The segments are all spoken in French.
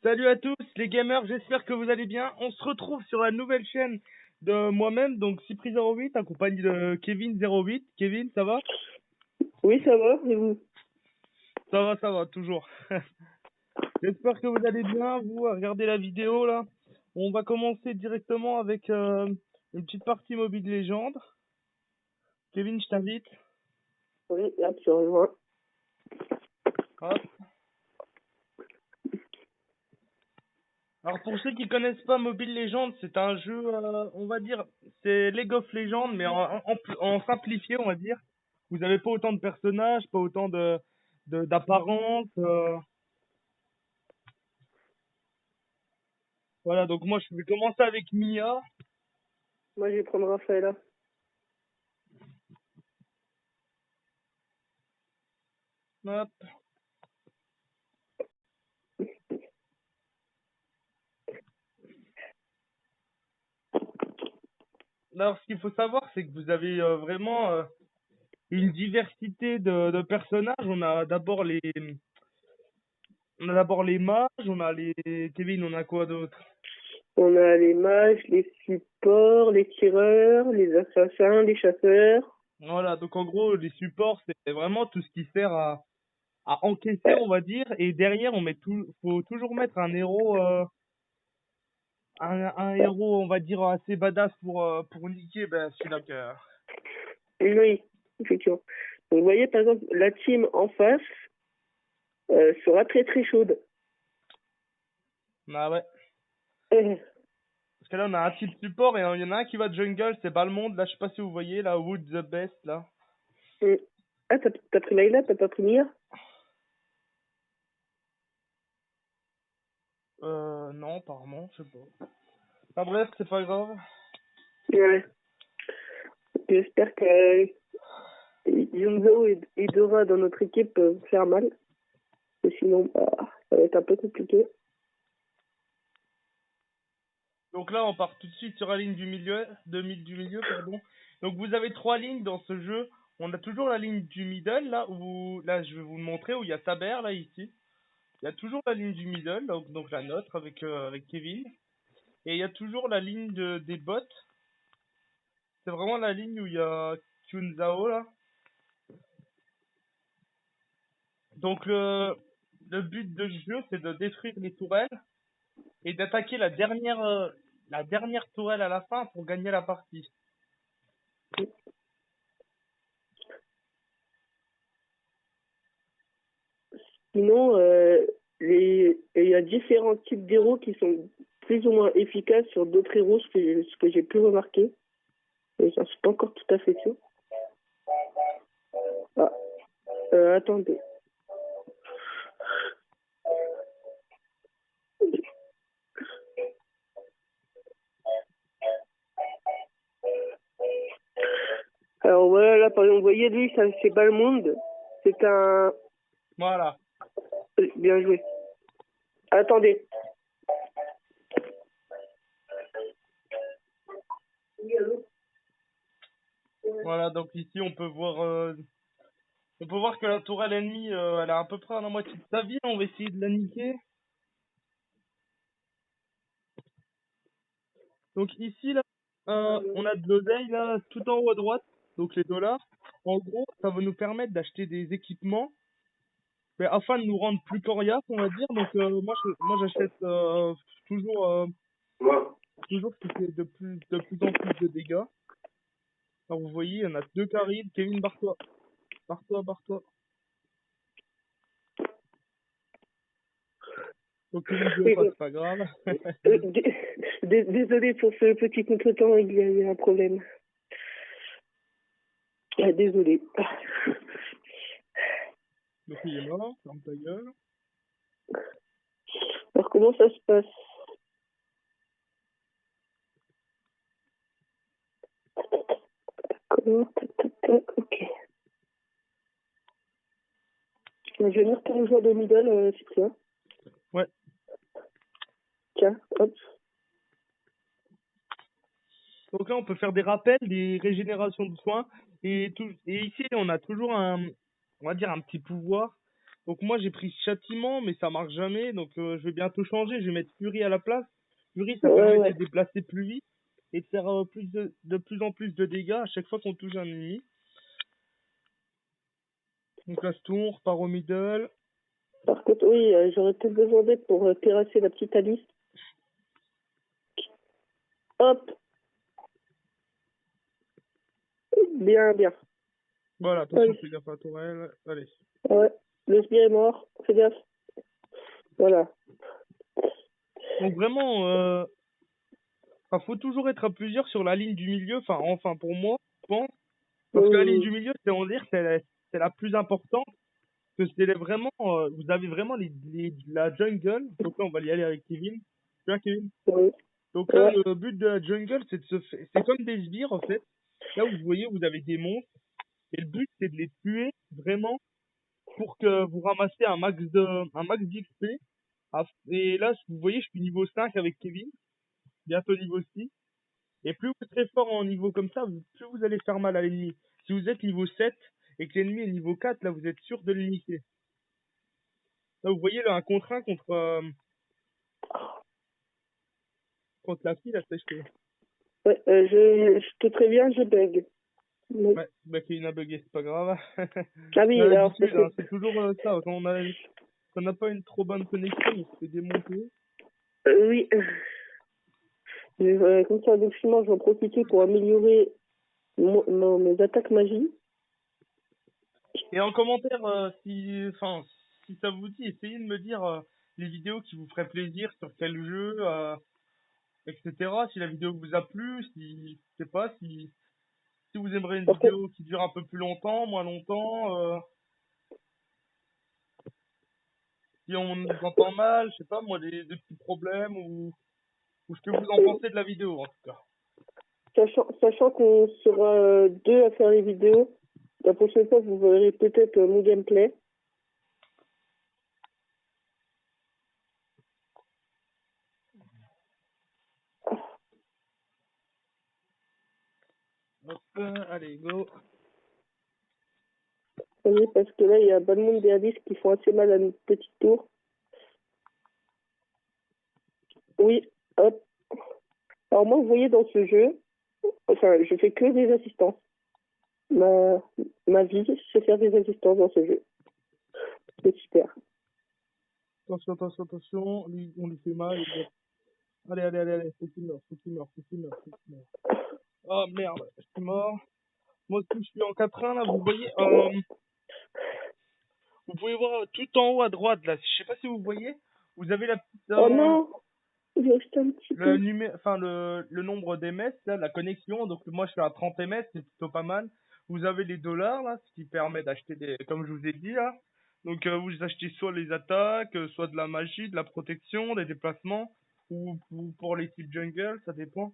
Salut à tous les gamers, j'espère que vous allez bien. On se retrouve sur la nouvelle chaîne de moi-même, donc Cypri08, accompagné de Kevin08. Kevin, ça va? Oui, ça va, et vous? Ça va, toujours. J'espère que vous allez bien, vous, à regarder la vidéo là. On va commencer directement avec une petite partie Mobile Legends. Kevin, je t'invite. Oui, absolument. Hop. Alors pour ceux qui connaissent pas Mobile Legends, c'est un jeu, on va dire, c'est League of Legends, mais en simplifié, on va dire. Vous avez pas autant de personnages, pas autant d'apparence. Voilà, donc moi je vais commencer avec Mia. Moi, je vais prendre Raphaël. Hop. Alors ce qu'il faut savoir, c'est que vous avez vraiment une diversité de personnages. On a d'abord les mages, on a les Kevin, on a quoi d'autre? On a les mages, les supports, les tireurs, les assassins, les chasseurs. Voilà, donc en gros les supports, c'est vraiment tout ce qui sert à encaisser, on va dire, et derrière faut toujours mettre un héros, un héros, on va dire assez badass pour niquer, ben celui-là que. Oui, effectivement. Donc, vous voyez, par exemple, la team en face sera très très chaude. Ah ouais. Euh, Parce que là on a un type support et il y en a un qui va jungle, c'est Balmond, là je sais pas si vous voyez, là Wood the best là. Ah, t'as pris Layla, t'as pas pris Mia? Non, apparemment, je sais pas. Enfin bref, c'est pas grave. Ouais. J'espère que Yunzo et Dora dans notre équipe peuvent faire mal. Et sinon, bah, ça va être un peu compliqué. Donc là on part tout de suite sur la ligne du milieu, pardon. Donc vous avez trois lignes dans ce jeu. On a toujours la ligne du middle, là je vais vous le montrer, où il y a Saber, là, ici. Il y a toujours la ligne du middle, donc la nôtre avec Kevin. Et il y a toujours la ligne des bots. C'est vraiment la ligne où il y a Kyunzao, là. Donc le but de ce jeu, c'est de détruire les tourelles et d'attaquer la dernière tourelle à la fin pour gagner la partie. Sinon, il y a différents types d'héros qui sont plus ou moins efficaces sur d'autres héros, ce que j'ai pu remarquer. Mais j'en suis pas encore tout à fait sûr. Ah, attendez. Alors voilà, là, par exemple, vous voyez, lui, ça c'est Balmond. C'est un... Voilà. Bien joué. Attendez. Voilà, donc ici on peut voir que la tourelle ennemie, elle a à peu près la moitié de sa vie. On va essayer de la niquer. Donc ici, là, on a de l'oseille, là, tout en haut à droite, donc les dollars. En gros, ça va nous permettre d'acheter des équipements, mais afin de nous rendre plus coriaces, on va dire. Donc moi j'achète toujours, toujours ce qui fait de plus en plus de dégâts. Alors vous voyez, il y en a deux qui arrivent. Kevin, barre-toi, barre-toi, barre-toi. Donc Kevin ne veut Oui, pas, c'est pas grave. désolé pour ce petit contretemps, il y a eu un problème. Ah, désolé. Donc il est mort, ferme ta gueule. Alors, comment ça se passe? Comment? Tac, tac, tac, ok. Je vais venir pour le joueur de middle, Cyprien. Ouais. Tiens, hop. Donc là, on peut faire des rappels, des régénérations de soins. Et ici, on a toujours on va dire un petit pouvoir. Donc moi j'ai pris Châtiment, mais ça marche jamais. Donc je vais bientôt changer. Je vais mettre Fury à la place. Fury, ça Ouais, permet de ouais. se déplacer plus vite et de faire de plus en plus de dégâts à chaque fois qu'on touche un ennemi. Donc là, on repart au middle. Par contre, oui, j'aurais peut-être besoin d'aide pour terrasser la petite Alice. Hop, bien, bien. Voilà, attention, Allez. fais gaffe à la tourelle. Allez. Ouais, le sbire est mort, fais gaffe. Voilà. Donc vraiment, faut toujours être à plusieurs sur la ligne du milieu. Enfin pour moi, je pense. Parce que la ligne Oui, du milieu, c'est on dire, c'est la plus importante. Que vraiment, vous avez vraiment la jungle. Donc là, on va y aller avec Kevin. Tu vois, Kevin? oui, Donc là, ouais. le but de la jungle, c'est de c'est comme des sbires, en fait. Là, vous voyez, vous avez des monstres. Et le but, c'est de les tuer vraiment pour que vous ramassiez un max d'XP. Et là, vous voyez, je suis niveau 5 avec Kevin. Bientôt niveau 6. Et plus vous serez fort en niveau comme ça, plus vous allez faire mal à l'ennemi. Si vous êtes niveau 7 et que l'ennemi est niveau 4, là, vous êtes sûr de l'initier. Là, vous voyez, là, un contre 1 contre la fille, là, c'est je Ouais, je te préviens, je bug. Oui. Ouais, bah, Kevin a bugué, c'est pas grave. Ah On a oui, alors, parce l'habitude, que, hein, c'est toujours ça. Quand on n'a pas une trop bonne connexion, on se fait démonter. oui, comme ça, donc, finalement, je vais en profiter pour améliorer mes attaques magie. Et en commentaire, si ça vous dit, essayez de me dire les vidéos qui vous feraient plaisir sur quel jeu, etc. Si la vidéo vous a plu, je sais pas, si vous aimerez une Par contre, vidéo qui dure un peu plus longtemps, moins longtemps, si on nous entend mal, je sais pas, moi, des petits problèmes ou ce que vous en pensez de la vidéo, en tout cas. sachant qu'on sera deux à faire les vidéos, la prochaine fois, vous verrez peut-être mon gameplay. Hop, allez, go. Vous voyez, parce que là, il y a pas de monde des Alice qui font assez mal à notre petite tour. Oui, hop. Alors moi, vous voyez, dans ce jeu, enfin, je fais que des assistances. Ma, ma vie, c'est faire des assistances dans ce jeu. C'est super. Attention, attention, attention, on lui fait mal. Allez, allez, allez, allez, faut qu'il meure, faut qu'il meure, faut qu'il meure, faut qu'il meure. Oh merde, je suis mort. Moi aussi, je suis en 4-1 là, vous voyez, vous pouvez voir tout en haut à droite là, je sais pas si vous voyez, vous avez la petite, Oh non! Il reste un petit peu. le nombre d'MS, là, la connexion. Donc moi je suis à 30 MS, c'est plutôt pas mal. Vous avez les dollars là, ce qui permet d'acheter comme je vous ai dit là. Donc vous achetez soit les attaques, soit de la magie, de la protection, des déplacements, ou pour les types jungle, ça dépend.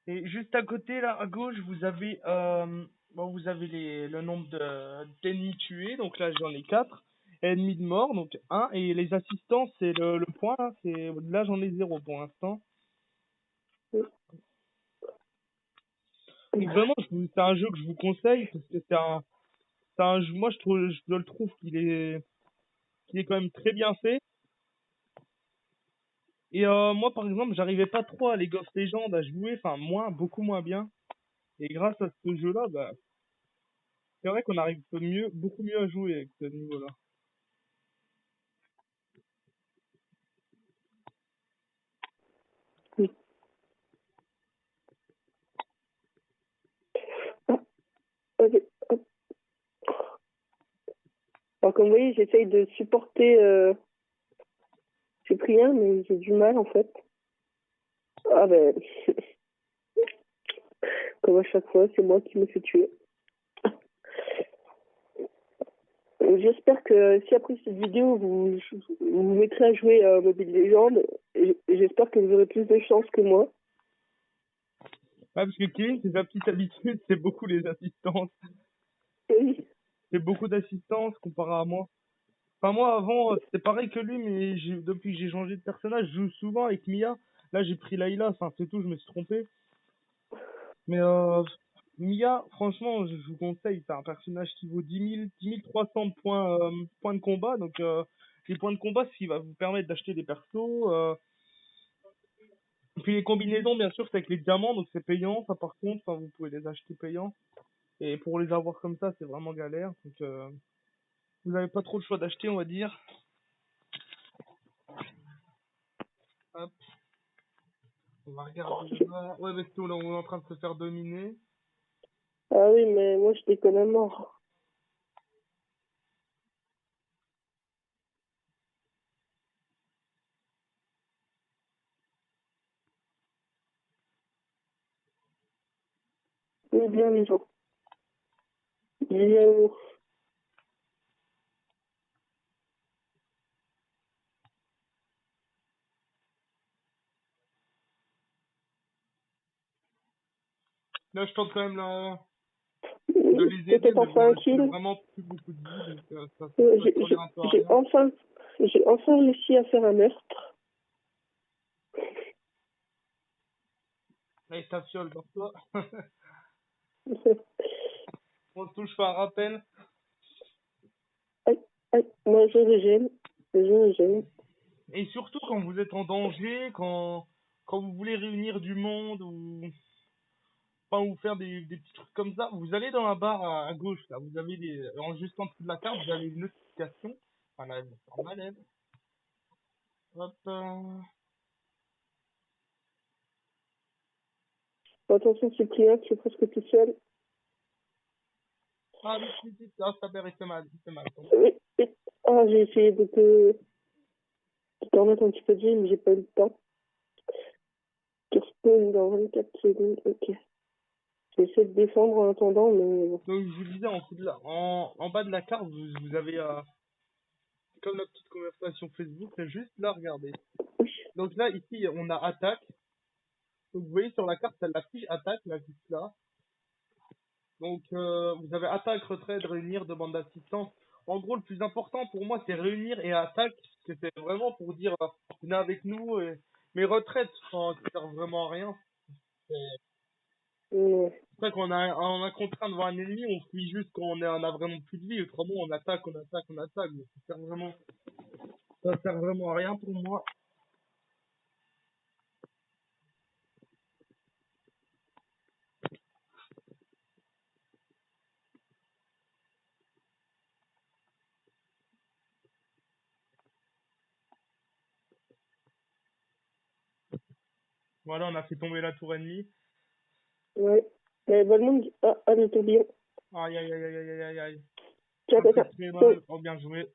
Et juste à côté là, à gauche, vous avez le nombre d'ennemis tués. Donc là j'en ai 4. Ennemis de mort, donc un. Et les assistants, c'est le point là, là j'en ai 0 pour l'instant. Donc vraiment, c'est un jeu que je vous conseille parce que c'est un jeu, moi je le trouve qu'il est quand même très bien fait. Et moi par exemple, j'arrivais pas trop à League of Legends à jouer, enfin beaucoup moins bien. Et grâce à ce jeu-là, bah, c'est vrai qu'on arrive beaucoup mieux à jouer avec ce niveau-là. Oui. Ah, ok, hop. Alors comme vous voyez, j'essaye de supporter Cyprien, mais j'ai du mal en fait. Ah ben, comme à chaque fois, c'est moi qui me fais tuer. J'espère que si après cette vidéo, vous mettrez à jouer à Mobile Legends, j'espère que vous aurez plus de chance que moi. Ouais, parce que Kevin, c'est sa petite habitude, c'est beaucoup les assistances. Oui, C'est beaucoup d'assistances comparé à moi. Enfin moi avant, c'était pareil que lui, mais depuis que j'ai changé de personnage, je joue souvent avec Mia. Là j'ai pris Layla, enfin c'est tout, je me suis trompé. Mais Mia, franchement, je vous conseille, c'est un personnage qui vaut 10 300 points, points de combat. Donc, les points de combat, ce qui va vous permettre d'acheter des persos. Puis les combinaisons, bien sûr, c'est avec les diamants, donc c'est payant. Ça, par contre, enfin, vous pouvez les acheter payants. Et pour les avoir comme ça, c'est vraiment galère. Donc, vous n'avez pas trop le choix d'acheter, on va dire. Hop, on va regarder là. Ouais, Besto, là, on est en train de se faire dominer. Ah oui, mais moi, je déconne à mort. Oui, bien, les gens. Bien, Là, je tente quand même de les aider, peut-être mais enfin bon, un j'ai kill. vraiment plus beaucoup de vie, donc ça Euh, peut J'ai servir un peu à j'ai rien. enfin, j'ai enfin réussi à faire un meurtre. Allez, ta fiole, pour toi. On se touche pas un rappel. Aïe, aïe, moi, je régène. Je régène. Et surtout quand vous êtes en danger, quand vous voulez réunir du monde ou enfin ou faire des petits trucs comme ça, vous allez dans la barre à gauche là, vous avez juste en dessous de la carte, vous avez une notification. Enfin là, en ma lèvre. Hop. Attention, Cyprien, tu es presque tout seul. Ah vite, vite, vite. Ah, ça perd, il fait mal. Oui, oui. Ah, j'ai essayé de te remettre un petit peu de vie, mais j'ai pas eu le temps. Tu respawn dans 24 secondes. Ok. J'essaie de défendre en attendant, mais bon. Donc je vous disais en bas de la carte, vous avez comme la petite conversation Facebook, c'est juste là, regardez. Oui. Donc là, ici, on a attaque. Donc vous voyez sur la carte, ça l'affiche attaque, là, juste là. Donc vous avez attaque, retrait, réunir, demande d'assistance. En gros, le plus important pour moi, c'est réunir et attaque, parce que c'est vraiment pour dire venez avec nous. Mais retraite, enfin, ça sert vraiment à rien. C'est pour ça on a contraint devant un ennemi, on fuit juste quand on a vraiment plus de vie. Autrement, on attaque, on attaque, on attaque. Donc, ça sert vraiment à rien pour moi. Voilà, on a fait tomber la tour ennemie. Ouais. Mais Valmont, ah, le tourbillon. Aïe, aïe, aïe, aïe, aïe, aïe, aïe. Tiens, Ça tiens, fait tiens. très Oh. mal. Oh, bien joué.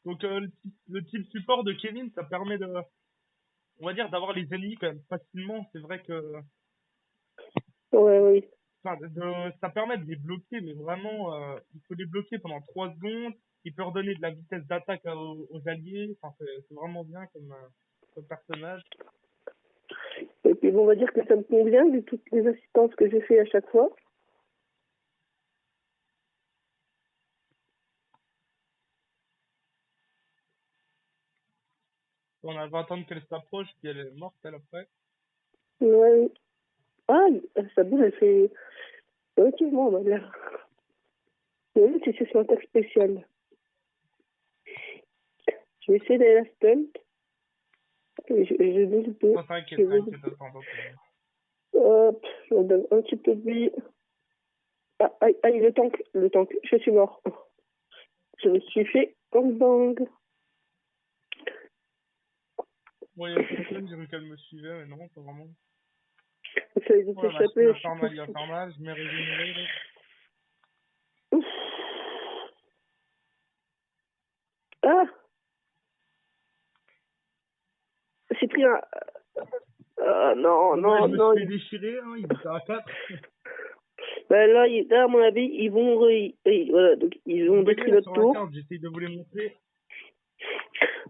Donc, le type support de Kevin, ça permet on va dire, d'avoir les ennemis quand même facilement. C'est vrai que, Ouais, oui. enfin, ça permet de les bloquer, mais vraiment, il faut les bloquer pendant 3 secondes. Il peut redonner de la vitesse d'attaque aux alliés. Enfin, c'est vraiment bien comme personnage. Et puis, bon, on va dire que ça me convient, vu toutes les assistances que j'ai fait à chaque fois. On va attendre qu'elle s'approche, puis elle est morte, elle, après. Ouais, oui. Ah, sa boule, elle fait relativement mal. Oui, c'est sur un attaque spéciale. Je vais essayer d'aller à la stunt. Je doute peu. Oh, t'inquiète, t'inquiète, attends. Hop, je me donne un petit peu de vie. Ah, aïe, aïe, le tank, je suis mort. Je me suis fait bang. Bon, il y a personne, j'ai cru qu'elle me suivait, mais non, pas vraiment. J'essaie de Oh la vache, il s'échapper, va je suis faire tout mal, il va fou. faire mal. Je m'ai régénéré, là. Ouf. Ah, Cyprien. Ah, non, Donc là, je non, me suis non. fait déchirer, hein, il était à 4. Ben là, là, à mon avis, ils vont... voilà, donc ils Vous ont voyez détruit là notre sur la tour. carte, j'essaye de vous les montrer.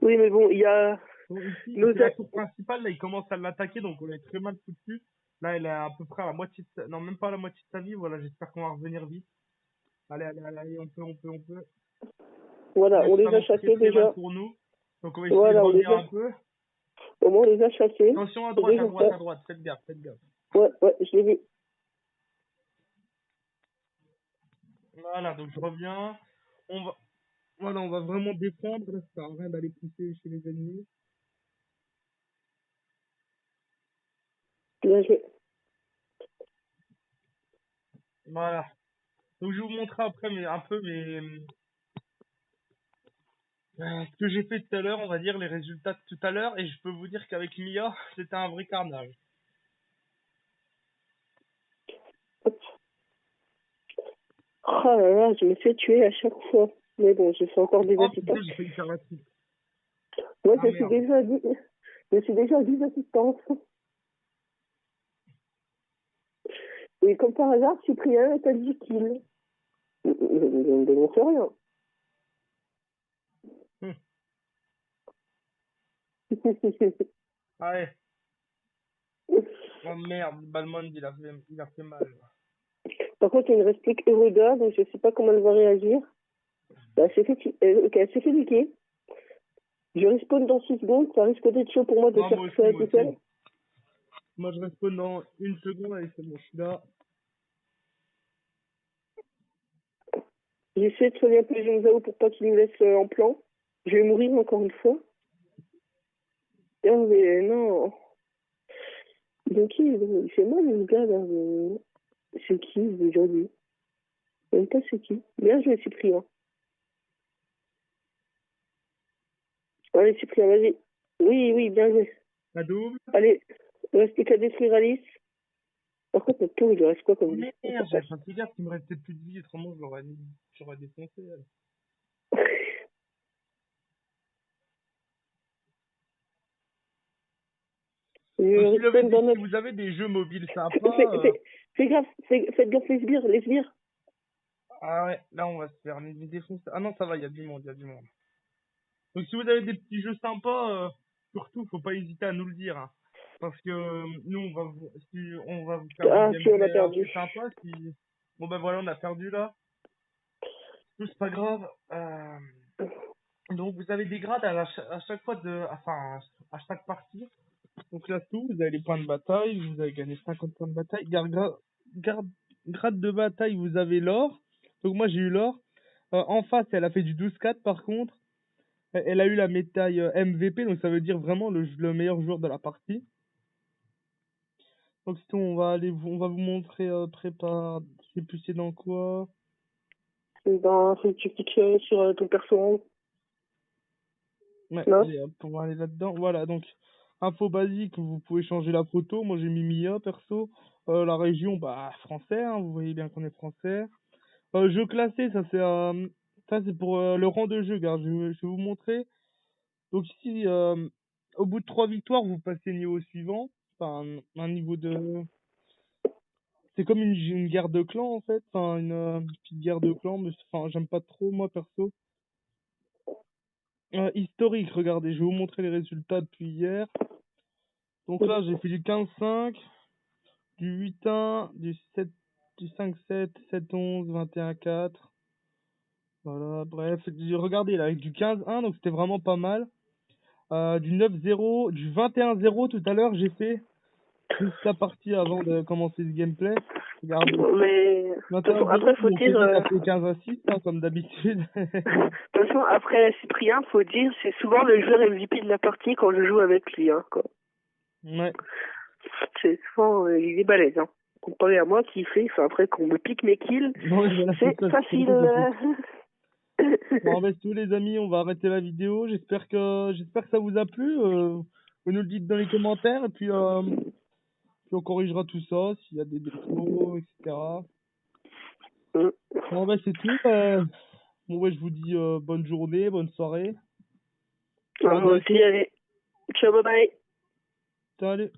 Oui, mais bon, il y a... Donc ici, Nos... c'est la tour principale, là, il commence à l'attaquer, donc on est très mal foutu. Là, elle est à peu près à la moitié non, même pas à la moitié de sa vie, voilà, j'espère qu'on va revenir vite. Allez, allez, allez, allez, on peut. Voilà, Là, on ça les a commence très chassés très mal déjà. pour nous. Donc on va essayer de Voilà, on les revenir a... un peu. Au moins, on les a chassés. Attention C'est déjà ça. à droite, faites gaffe, faites gaffe. Ouais, ouais, je l'ai vu. Voilà, donc je reviens. Voilà, on va vraiment défendre. Là, ça sert à rien d'aller pousser chez les ennemis. Bien joué. Voilà. Donc je vais vous montrer après un peu ce que j'ai fait tout à l'heure, on va dire les résultats de tout à l'heure, et je peux vous dire qu'avec Mia, c'était un vrai carnage. Hop. Oh là là, je me fais tuer à chaque fois. Mais bon, je fais encore des Oh assistants. putain, j'ai failli faire la triple. Moi, Ah merde. je suis déjà à 10 assistances. Et comme par hasard, Cyprien est à 10 kills. Je ne dénonce rien. Ah ouais. Oh merde, Balmond, il a fait mal. Par contre, il ne reste plus qu'Eroda, donc je ne sais pas comment elle va réagir. Bah, ok, elle s'est fait niquer. Je respawn dans 6 secondes, ça risque d'être chaud pour moi de Non, faire moi tout aussi, ça moi tout aussi. seul. Moi, je respawn dans une seconde, allez, c'est bon, je suis là. J'essaie de soigner un peu les Zhao pour pas qu'il nous laisse en plan. Je vais mourir encore une fois. Oh, mais non. Donc, il fait mal, le gars, là. C'est qui, aujourd'hui? Je sais même pas c'est qui. Bien joué, Cyprien. Allez, Cyprien, vas-y. Oui, oui, bien joué. La double. Allez, il reste plus qu'à détruire Alice. Par contre, notre tour, il lui reste quoi Oh comme vie? merde, j'avais pas fait gaffe qu'il me restait plus de vie, autrement j'aurais défoncé. Elle. Donc, Je respawn dans si notre... vous avez des jeux mobiles Fais, sympas, fais, fais gaffe, faites gaffe les sbires, les sbires. ah ouais, là on va se faire défoncer. Ah non, ça va, il y a du monde, il y a du monde. Donc si vous avez des petits jeux sympas, surtout, faut pas hésiter à nous le dire. Hein. Parce que nous, on va vous faire des Ah, si, on a gameplays perdu. assez sympas. Bon ben voilà, on a perdu là. C'est pas grave. Donc vous avez des grades à chaque fois enfin, à chaque partie. Donc là, tout, vous avez les points de bataille, vous avez gagné 50 points de bataille. Grade de bataille, vous avez l'or. Donc moi, j'ai eu l'or. En face, elle a fait du 12-4 par contre. Elle a eu la médaille MVP, donc ça veut dire vraiment le meilleur joueur de la partie. Donc sinon, on va vous montrer prépare. Je sais plus c'est dans quoi. Ben, faut que tu cliques sur ton perso. Ouais, Non? allez, hop, on va aller là-dedans. Voilà, donc info basique, vous pouvez changer la photo. Moi, j'ai mis Mia perso. La région, bah français, hein, vous voyez bien qu'on est français. Jeu classé, ça c'est pour le rang de jeu, regarde, je vais vous montrer. Donc ici, au bout de 3 victoires, vous passez au niveau suivant. Enfin, un niveau de... C'est comme une guerre de clans en fait, enfin une petite guerre de clans, mais enfin j'aime pas trop moi perso. Historique, regardez, je vais vous montrer les résultats depuis hier. Donc là, j'ai fait du 15-5, du 8-1, du 7, du 5-7, 7-11, 21-4. Voilà, bref, regardez là, avec du 15-1, donc c'était vraiment pas mal. Du 9-0, du 21-0 tout à l'heure, j'ai fait juste la partie avant de commencer le gameplay. Regardez, Mais, de toute façon, 21-0, après, faut mon dire, côté a fait 15-6, hein, comme d'habitude. de toute façon, après Cyprien, faut dire, c'est souvent le joueur MVP de la partie quand je joue avec lui, hein, quoi. Ouais. C'est souvent, il est balèze, hein. Comparé à moi qui fait, enfin, après, qu'on me pique mes kills, Ouais, voilà, c'est ça, facile. Bon, ben, tous les amis, on va arrêter la vidéo. J'espère que ça vous a plu. Vous nous le dites dans les commentaires et puis on corrigera tout ça s'il y a des défauts, etc. Bon, ben, c'est tout. Bon, ouais, je vous dis bonne journée, bonne soirée. À Moi aussi, bientôt. allez. Ciao, bye bye. Salut.